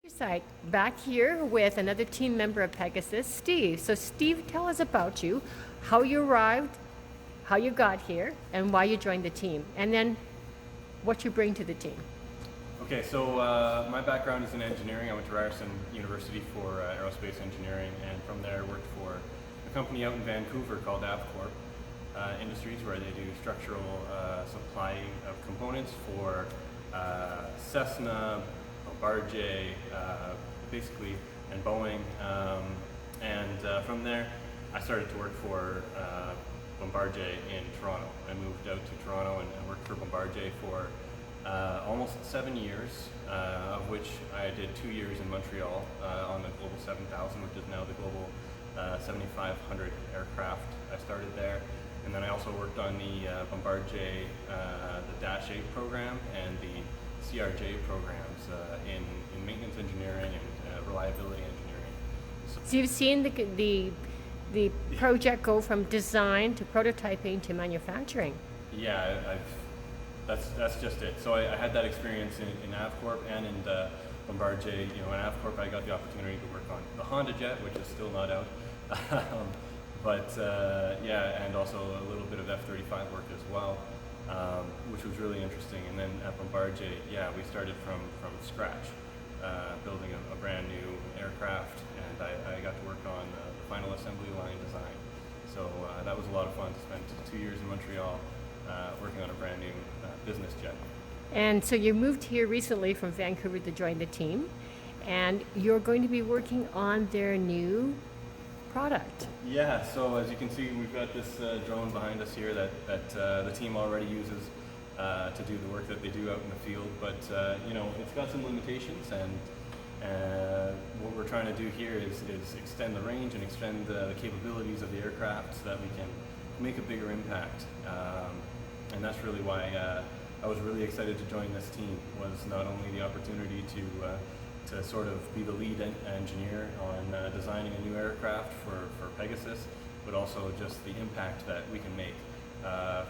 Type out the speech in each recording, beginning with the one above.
Site back here with another team member of Pegasus, Steve. So, Steve, tell us about you, how you arrived, how you got here, and why you joined the team, and then what you bring to the team. Okay, so my background is in engineering. I went to Ryerson University for aerospace engineering, and from there worked for a company out in Vancouver called Avcorp Industries, where they do structural supplying of components for Cessna, Bombardier, basically, and Boeing. And from there, I started to work for Bombardier in Toronto. I moved out to Toronto and worked for Bombardier for almost 7 years, of which I did 2 years in Montreal on the Global 7000, which is now the Global 7500 aircraft. I started there, and then I also worked on the Bombardier, the Dash 8 program and the CRJ programs in maintenance engineering and reliability engineering. So, you've seen the project go from design to prototyping to manufacturing. Yeah, that's just it. So I had that experience in Avcorp and in Bombardier. In Avcorp I got the opportunity to work on the Honda jet, which is still not out. But and also a little bit of F-35 work as well, which was really interesting. And then at Bombardier, we started from scratch, building a brand new aircraft, and I got to work on the final assembly line design. So that was a lot of fun to spend 2 years in Montreal working on a brand new business jet. And so, you moved here recently from Vancouver to join the team, and you're going to be working on their new product. Yeah, so as you can see, we've got this drone behind us here that the team already uses to do the work that they do out in the field, but it's got some limitations, and what we're trying to do here is extend the range and extend the capabilities of the aircraft so that we can make a bigger impact. And that's really why I was really excited to join this team, was not only the opportunity to sort of be the lead engineer on designing a new aircraft for Pegasus, but also just the impact that we can make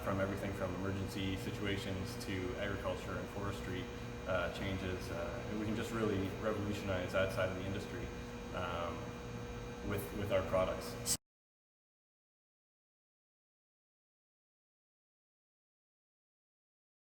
from everything from emergency situations to agriculture and forestry changes. We can just really revolutionize that side of the industry with our products.